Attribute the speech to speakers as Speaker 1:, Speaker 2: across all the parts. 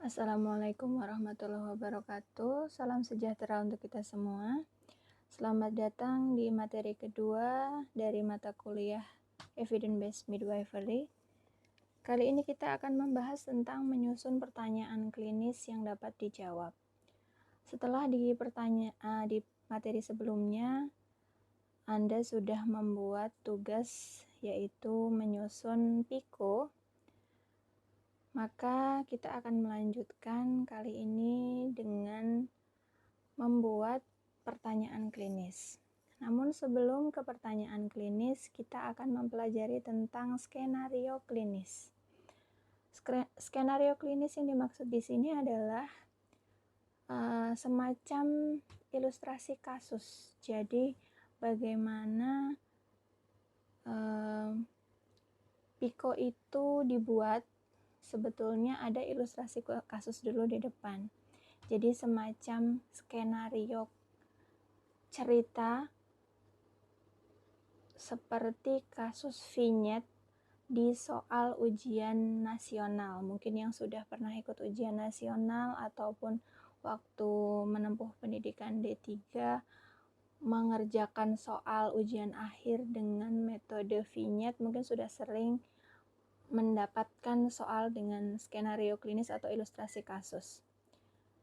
Speaker 1: Assalamualaikum warahmatullahi wabarakatuh. Salam sejahtera untuk kita semua. Selamat datang di materi kedua dari mata kuliah Evidence-Based Midwifery. Kali ini kita akan membahas tentang menyusun pertanyaan klinis yang dapat dijawab. Setelah di materi sebelumnya, Anda sudah membuat tugas yaitu menyusun PICO. Maka kita akan melanjutkan kali ini dengan membuat pertanyaan klinis. Namun sebelum ke pertanyaan klinis, kita akan mempelajari tentang skenario klinis. Skenario klinis yang dimaksud di sini adalah semacam ilustrasi kasus. Jadi bagaimana PICO itu dibuat. Sebetulnya ada ilustrasi kasus dulu di depan. Jadi semacam skenario cerita seperti kasus vignette di soal ujian nasional. Mungkin yang sudah pernah ikut ujian nasional ataupun waktu menempuh pendidikan D3 mengerjakan soal ujian akhir dengan metode vignette mungkin sudah sering mendapatkan soal dengan skenario klinis atau ilustrasi kasus.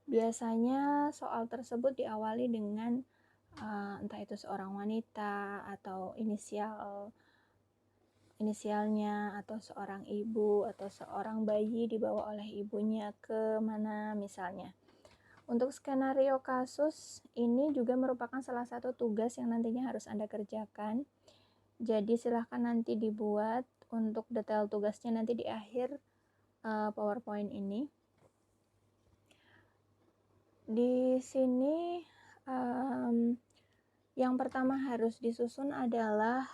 Speaker 1: Biasanya soal tersebut diawali dengan entah itu seorang wanita atau inisialnya atau seorang ibu atau seorang bayi dibawa oleh ibunya ke mana misalnya. Untuk skenario kasus ini juga merupakan salah satu tugas yang nantinya harus Anda kerjakan. Jadi silahkan nanti dibuat untuk detail tugasnya nanti di akhir PowerPoint ini. Di sini yang pertama harus disusun adalah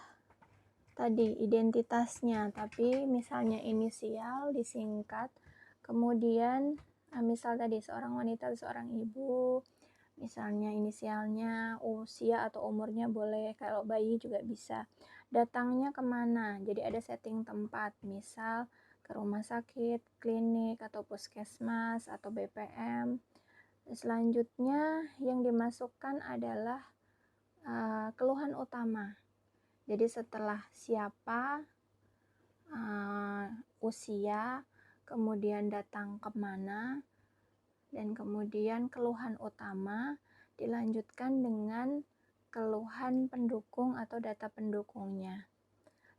Speaker 1: tadi identitasnya, tapi misalnya inisial disingkat, kemudian misal tadi seorang wanita, seorang ibu, misalnya inisialnya, usia atau umurnya boleh, kalau bayi juga bisa. Datangnya kemana? Jadi ada setting tempat, misal ke rumah sakit, klinik, atau puskesmas, atau BPM. Selanjutnya yang dimasukkan adalah keluhan utama. Jadi setelah siapa, usia, kemudian datang kemana, dan kemudian keluhan utama dilanjutkan dengan keluhan pendukung atau data pendukungnya.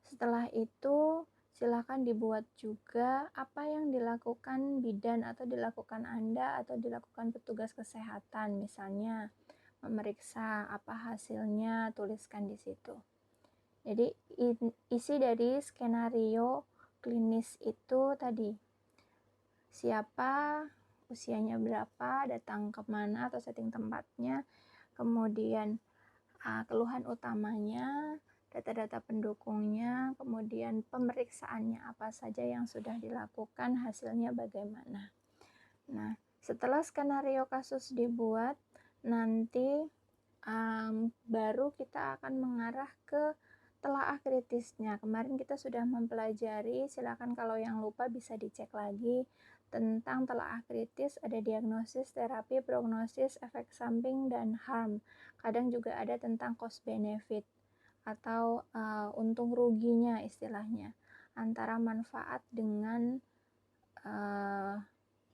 Speaker 1: Setelah itu silakan dibuat juga apa yang dilakukan bidan atau dilakukan Anda atau dilakukan petugas kesehatan, misalnya memeriksa apa hasilnya, tuliskan di situ. Jadi isi dari skenario klinis itu tadi, siapa, usianya berapa, datang kemana atau setting tempatnya, kemudian keluhan utamanya, data-data pendukungnya, kemudian pemeriksaannya apa saja yang sudah dilakukan, hasilnya bagaimana. Nah, setelah skenario kasus dibuat, nanti baru kita akan mengarah ke telaah kritisnya. Kemarin kita sudah mempelajari, silakan kalau yang lupa bisa dicek lagi tentang telaah kritis, ada diagnosis, terapi, prognosis, efek samping, dan harm. Kadang juga ada tentang cost benefit atau untung ruginya istilahnya, antara manfaat dengan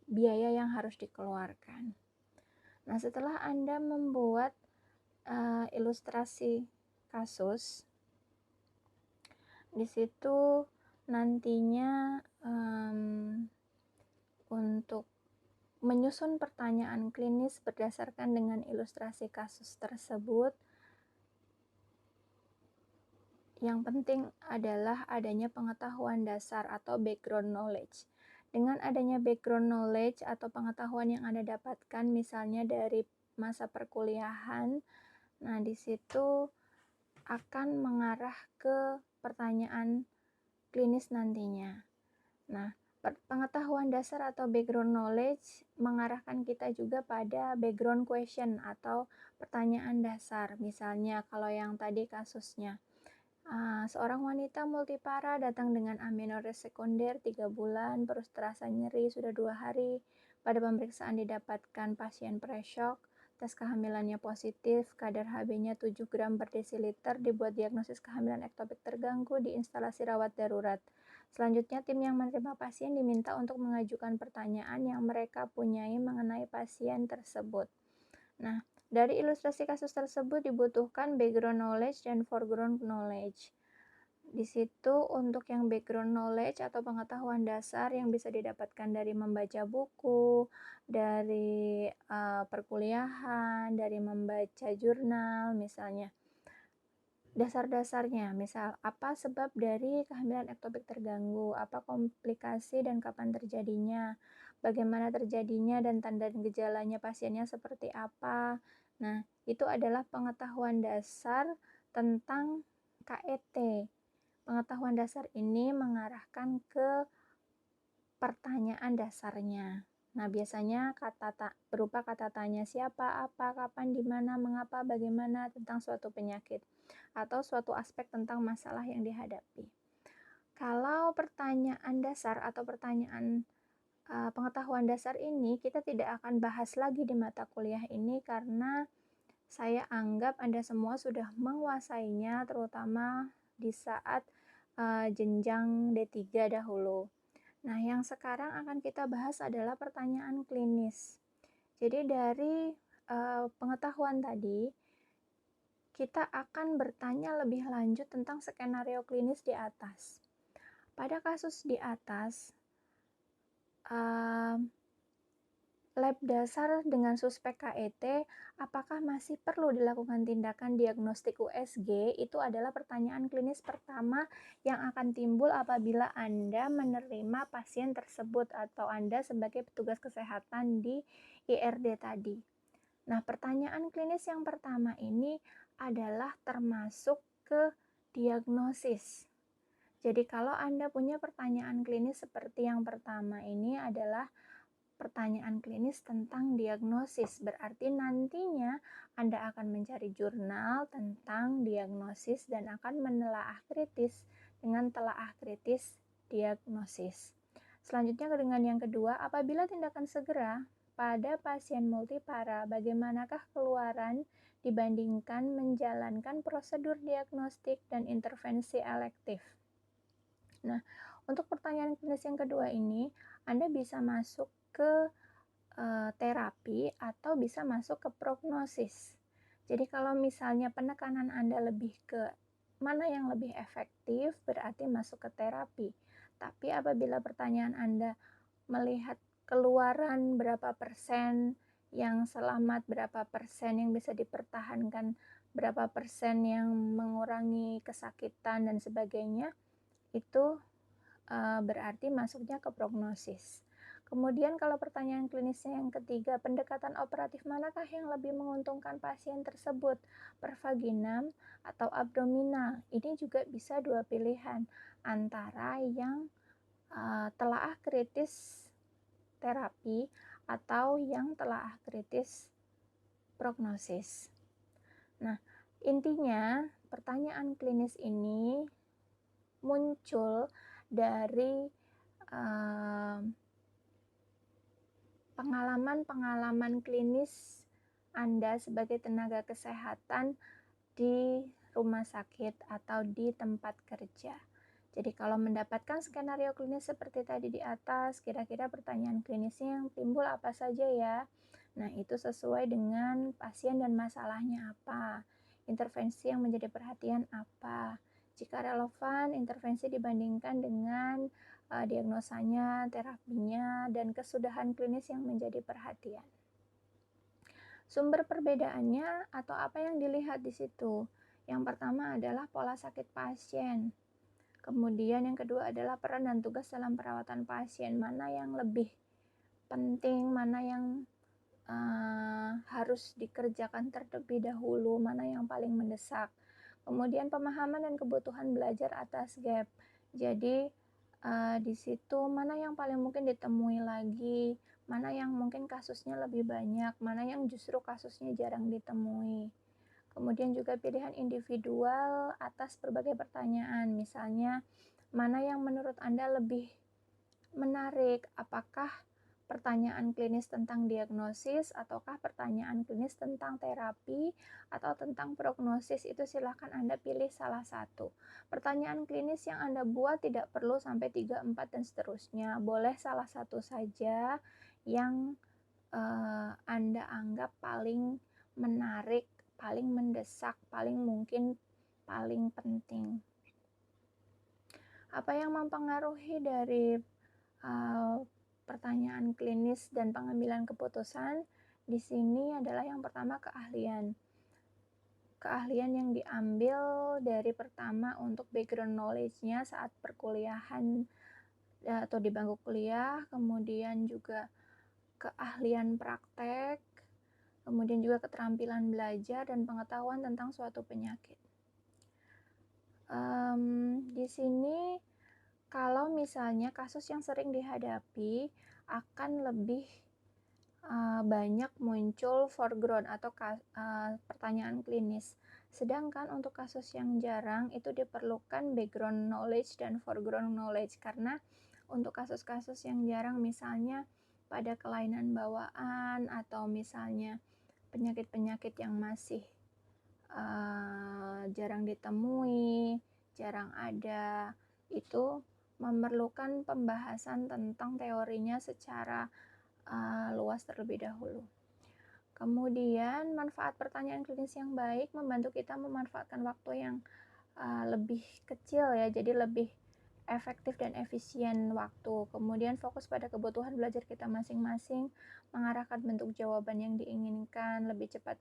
Speaker 1: biaya yang harus dikeluarkan. Nah, setelah Anda membuat ilustrasi kasus, di situ nantinya untuk menyusun pertanyaan klinis berdasarkan dengan ilustrasi kasus tersebut, yang penting adalah adanya pengetahuan dasar atau background knowledge. Dengan adanya background knowledge atau pengetahuan yang Anda dapatkan misalnya dari masa perkuliahan, nah di situ akan mengarah ke pertanyaan klinis nantinya. Nah, pengetahuan dasar atau background knowledge mengarahkan kita juga pada background question atau pertanyaan dasar. Misalnya kalau yang tadi kasusnya, seorang wanita multipara datang dengan amenorrhea sekunder 3 bulan, terus terasa nyeri sudah 2 hari, Pada pemeriksaan didapatkan pasien pre-shock, tes kehamilannya positif, kadar Hb-nya 7 gram per desiliter, dibuat diagnosis kehamilan ektopik terganggu di instalasi rawat darurat. Selanjutnya, tim yang menerima pasien diminta untuk mengajukan pertanyaan yang mereka punyai mengenai pasien tersebut. Nah, dari ilustrasi kasus tersebut dibutuhkan background knowledge dan foreground knowledge. Di situ untuk yang background knowledge atau pengetahuan dasar yang bisa didapatkan dari membaca buku, dari perkuliahan, dari membaca jurnal misalnya. Dasar-dasarnya, misal apa sebab dari kehamilan ektopik terganggu, apa komplikasi dan kapan terjadinya, bagaimana terjadinya dan tanda dan gejalanya pasiennya seperti apa. Nah, itu adalah pengetahuan dasar tentang KET. Pengetahuan dasar ini mengarahkan ke pertanyaan dasarnya. Nah, biasanya berupa kata tanya siapa, apa, kapan, di mana, mengapa, bagaimana tentang suatu penyakit atau suatu aspek tentang masalah yang dihadapi. Kalau pertanyaan dasar atau pertanyaan pengetahuan dasar ini kita tidak akan bahas lagi di mata kuliah ini karena saya anggap Anda semua sudah menguasainya, terutama di saat jenjang D3 dahulu. Nah, yang sekarang akan kita bahas adalah pertanyaan klinis. Jadi dari pengetahuan tadi, kita akan bertanya lebih lanjut tentang skenario klinis di atas. Pada kasus di atas, lab dasar dengan suspek KET, apakah masih perlu dilakukan tindakan diagnostik USG? Itu adalah pertanyaan klinis pertama yang akan timbul apabila Anda menerima pasien tersebut atau Anda sebagai petugas kesehatan di IRD tadi. Nah, pertanyaan klinis yang pertama ini adalah termasuk ke diagnosis. Jadi kalau Anda punya pertanyaan klinis seperti yang pertama ini adalah pertanyaan klinis tentang diagnosis, berarti nantinya Anda akan mencari jurnal tentang diagnosis dan akan menelaah kritis dengan telaah kritis diagnosis. Selanjutnya dengan yang kedua, apabila tindakan segera pada pasien multipara, bagaimanakah keluaran dibandingkan menjalankan prosedur diagnostik dan intervensi elektif? Nah, untuk pertanyaan klinis yang kedua ini, Anda bisa masuk ke terapi atau bisa masuk ke prognosis. Jadi kalau misalnya penekanan Anda lebih ke mana yang lebih efektif, berarti masuk ke terapi. Tapi apabila pertanyaan Anda melihat keluaran berapa persen yang selamat, berapa persen yang bisa dipertahankan, berapa persen yang mengurangi kesakitan dan sebagainya, itu berarti masuknya ke prognosis. Kemudian kalau pertanyaan klinisnya yang ketiga, pendekatan operatif manakah yang lebih menguntungkan pasien tersebut? Pervaginam atau abdominal? Ini juga bisa dua pilihan antara yang telaah kritis terapi atau yang telaah kritis prognosis. Nah, intinya pertanyaan klinis ini muncul dari pengalaman-pengalaman klinis Anda sebagai tenaga kesehatan di rumah sakit atau di tempat kerja. Jadi kalau mendapatkan skenario klinis seperti tadi di atas, kira-kira pertanyaan klinisnya yang timbul apa saja ya? Nah, itu sesuai dengan pasien dan masalahnya apa, intervensi yang menjadi perhatian apa. Jika relevan, intervensi dibandingkan dengan diagnosanya, terapinya, dan kesudahan klinis yang menjadi perhatian. Sumber perbedaannya atau apa yang dilihat di situ? Yang pertama adalah pola sakit pasien. Kemudian yang kedua adalah peran dan tugas dalam perawatan pasien. Mana yang lebih penting, mana yang harus dikerjakan terlebih dahulu, mana yang paling mendesak. Kemudian pemahaman dan kebutuhan belajar atas gap. Jadi di situ mana yang paling mungkin ditemui lagi, mana yang mungkin kasusnya lebih banyak, mana yang justru kasusnya jarang ditemui. Kemudian juga pilihan individual atas berbagai pertanyaan, misalnya mana yang menurut Anda lebih menarik, apakah pertanyaan klinis tentang diagnosis, ataukah pertanyaan klinis tentang terapi, atau tentang prognosis. Itu silahkan Anda pilih salah satu. Pertanyaan klinis yang Anda buat tidak perlu sampai 3, 4, dan seterusnya. Boleh salah satu saja yang Anda anggap paling menarik, paling mendesak, paling mungkin paling penting. Apa yang mempengaruhi dari pertanyaan klinis dan pengambilan keputusan di sini adalah yang pertama keahlian. Keahlian yang diambil dari pertama untuk background knowledge-nya saat perkuliahan atau di bangku kuliah, kemudian juga keahlian praktek, kemudian juga keterampilan belajar dan pengetahuan tentang suatu penyakit. Di sini kalau misalnya kasus yang sering dihadapi akan lebih banyak muncul foreground atau pertanyaan klinis. Sedangkan untuk kasus yang jarang itu diperlukan background knowledge dan foreground knowledge, karena untuk kasus-kasus yang jarang misalnya pada kelainan bawaan atau misalnya penyakit-penyakit yang masih jarang ditemui, jarang ada, itu memerlukan pembahasan tentang teorinya secara luas terlebih dahulu. Kemudian manfaat pertanyaan klinis yang baik membantu kita memanfaatkan waktu yang lebih kecil ya, jadi lebih efektif dan efisien waktu. Kemudian fokus pada kebutuhan belajar kita masing-masing, mengarahkan bentuk jawaban yang diinginkan, lebih cepat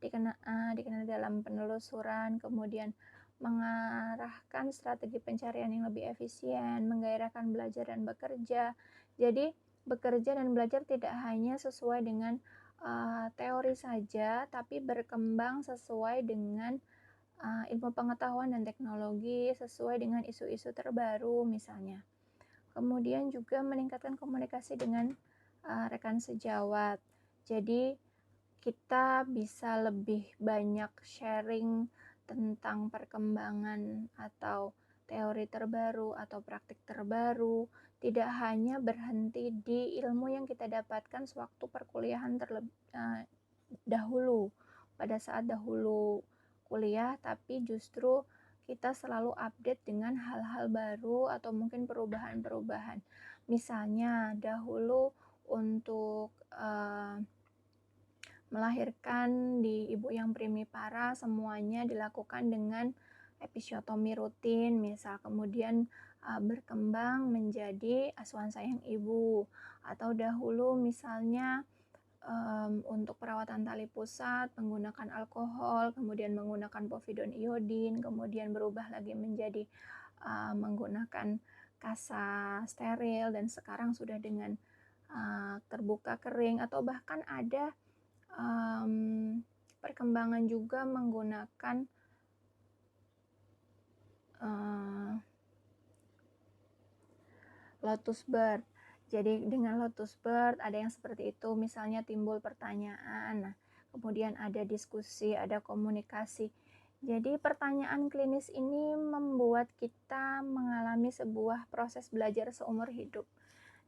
Speaker 1: dikenal dalam penelusuran, kemudian mengarahkan strategi pencarian yang lebih efisien, menggairahkan belajar dan bekerja. Jadi bekerja dan belajar tidak hanya sesuai dengan teori saja, tapi berkembang sesuai dengan ilmu pengetahuan dan teknologi, sesuai dengan isu-isu terbaru misalnya. Kemudian juga meningkatkan komunikasi dengan rekan sejawat. Jadi kita bisa lebih banyak sharing tentang perkembangan atau teori terbaru atau praktik terbaru, tidak hanya berhenti di ilmu yang kita dapatkan sewaktu perkuliahan dahulu, pada saat dahulu kuliah, tapi justru kita selalu update dengan hal-hal baru atau mungkin perubahan-perubahan. Misalnya dahulu untuk melahirkan di ibu yang primipara semuanya dilakukan dengan episiotomi rutin, misal kemudian berkembang menjadi asuhan sayang ibu, atau dahulu misalnya untuk perawatan tali pusat menggunakan alkohol, kemudian menggunakan povidone iodin, kemudian berubah lagi menjadi menggunakan kasa steril, dan sekarang sudah dengan terbuka kering, atau bahkan ada perkembangan juga menggunakan lotus bird. Jadi dengan lotus bird ada yang seperti itu, misalnya timbul pertanyaan, nah, kemudian ada diskusi, ada komunikasi. Jadi pertanyaan klinis ini membuat kita mengalami sebuah proses belajar seumur hidup.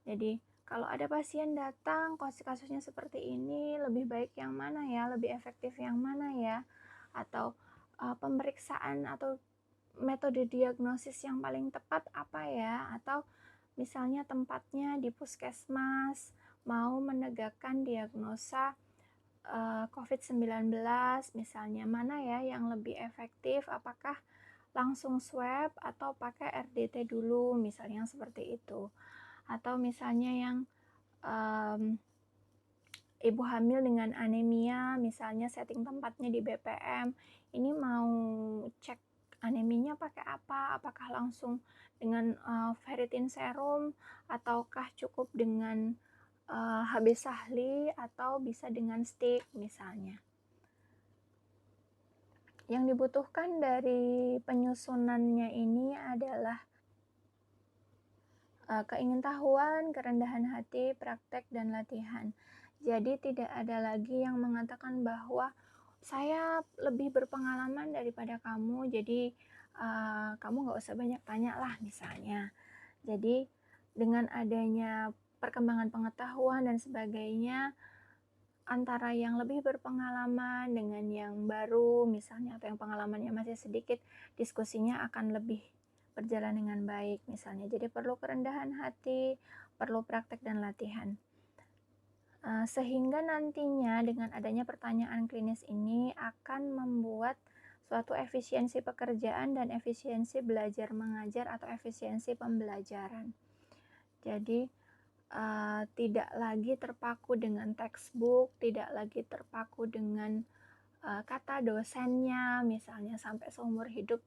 Speaker 1: Jadi kalau ada pasien datang, kasusnya seperti ini, lebih baik yang mana ya, lebih efektif yang mana ya, atau pemeriksaan atau metode diagnosis yang paling tepat apa ya, atau misalnya tempatnya di puskesmas mau menegakkan diagnosa COVID-19 misalnya, mana ya yang lebih efektif, apakah langsung swab atau pakai RDT dulu, misalnya seperti itu. Atau misalnya yang ibu hamil dengan anemia, misalnya setting tempatnya di BPM, ini mau cek aneminya pakai apa, apakah langsung dengan ferritin serum, ataukah cukup dengan HB Sahli, atau bisa dengan stick misalnya. Yang dibutuhkan dari penyusunannya ini adalah keingintahuan, kerendahan hati, praktek, dan latihan. Jadi tidak ada lagi yang mengatakan bahwa saya lebih berpengalaman daripada kamu, jadi kamu gak usah banyak tanya lah misalnya. Jadi dengan adanya perkembangan pengetahuan dan sebagainya, antara yang lebih berpengalaman dengan yang baru misalnya, atau yang pengalamannya masih sedikit, diskusinya akan lebih berjalan dengan baik misalnya. Jadi perlu kerendahan hati, perlu praktek dan latihan. Sehingga nantinya dengan adanya pertanyaan klinis ini akan membuat suatu efisiensi pekerjaan dan efisiensi belajar mengajar atau efisiensi pembelajaran. Jadi tidak lagi terpaku dengan textbook, tidak lagi terpaku dengan kata dosennya misalnya, sampai seumur hidup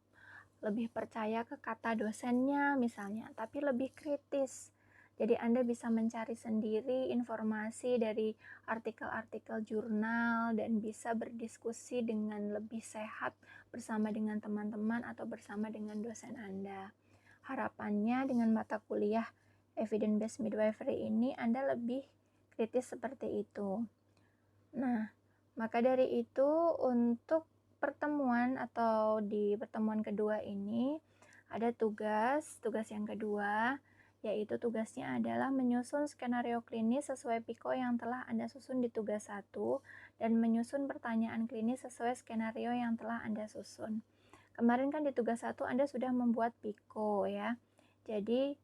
Speaker 1: lebih percaya ke kata dosennya misalnya, tapi lebih kritis. Jadi Anda bisa mencari sendiri informasi dari artikel-artikel jurnal dan bisa berdiskusi dengan lebih sehat bersama dengan teman-teman atau bersama dengan dosen Anda. Harapannya dengan mata kuliah Evidence Based Midwifery ini Anda lebih kritis seperti itu. Nah, maka dari itu untuk pertemuan atau di pertemuan kedua ini ada tugas yang kedua, yaitu tugasnya adalah menyusun skenario klinis sesuai PIKO yang telah Anda susun di tugas 1 dan menyusun pertanyaan klinis sesuai skenario yang telah Anda susun. Kemarin kan di tugas 1 Anda sudah membuat PIKO ya. Jadi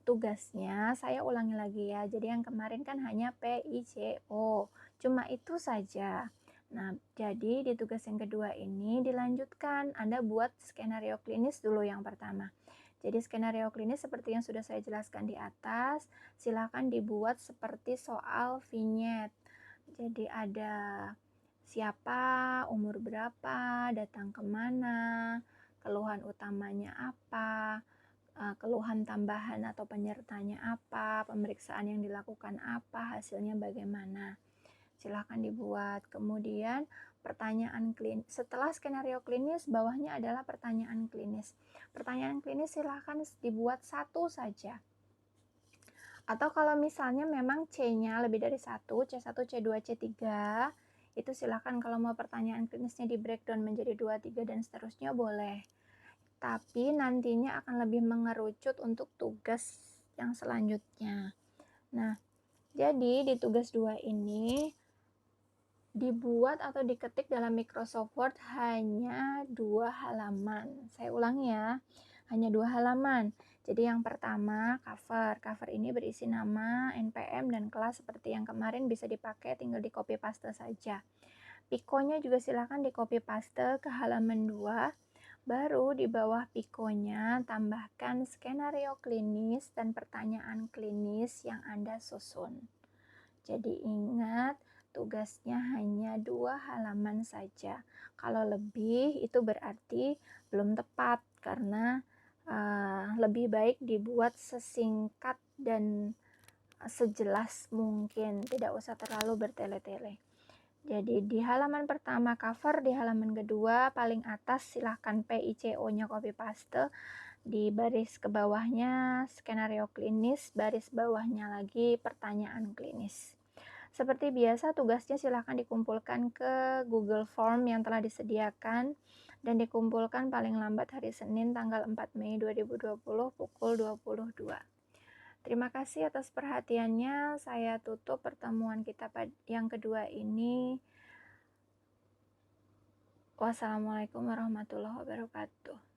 Speaker 1: tugasnya saya ulangi lagi ya. Jadi yang kemarin kan hanya PICO, cuma itu saja. Nah, jadi di tugas yang kedua ini dilanjutkan, Anda buat skenario klinis dulu yang pertama. Jadi skenario klinis seperti yang sudah saya jelaskan di atas, silakan dibuat seperti soal vignette. Jadi ada siapa, umur berapa, datang kemana, keluhan utamanya apa, keluhan tambahan atau penyertanya apa, pemeriksaan yang dilakukan apa, hasilnya bagaimana. Silahkan dibuat. Kemudian pertanyaan klinis. Setelah skenario klinis, bawahnya adalah pertanyaan klinis. Pertanyaan klinis silahkan dibuat satu saja. Atau kalau misalnya memang C-nya lebih dari satu, C1, C2, C3, itu silahkan kalau mau pertanyaan klinisnya di breakdown menjadi 2, 3, dan seterusnya boleh. Tapi nantinya akan lebih mengerucut untuk tugas yang selanjutnya. Nah, jadi di tugas 2 ini dibuat atau diketik dalam Microsoft Word hanya 2 halaman. Saya ulangi ya, hanya 2 halaman. Jadi yang pertama cover. Cover ini berisi nama, NPM, dan kelas seperti yang kemarin bisa dipakai, tinggal di copy paste saja. Pikonya juga silakan di copy paste ke halaman 2. Baru di bawah pikonya tambahkan skenario klinis dan pertanyaan klinis yang Anda susun. Jadi ingat, tugasnya hanya 2 halaman saja. Kalau lebih itu berarti belum tepat, karena lebih baik dibuat sesingkat dan sejelas mungkin, tidak usah terlalu bertele-tele. Jadi di halaman pertama cover, di halaman kedua paling atas silahkan PICO-nya copy paste, di baris ke bawahnya skenario klinis, baris bawahnya lagi pertanyaan klinis. Seperti biasa tugasnya silahkan dikumpulkan ke Google Form yang telah disediakan dan dikumpulkan paling lambat hari Senin tanggal 4 Mei 2020 pukul 22. Terima kasih atas perhatiannya. Saya tutup pertemuan kita yang kedua ini. Wassalamualaikum warahmatullahi wabarakatuh.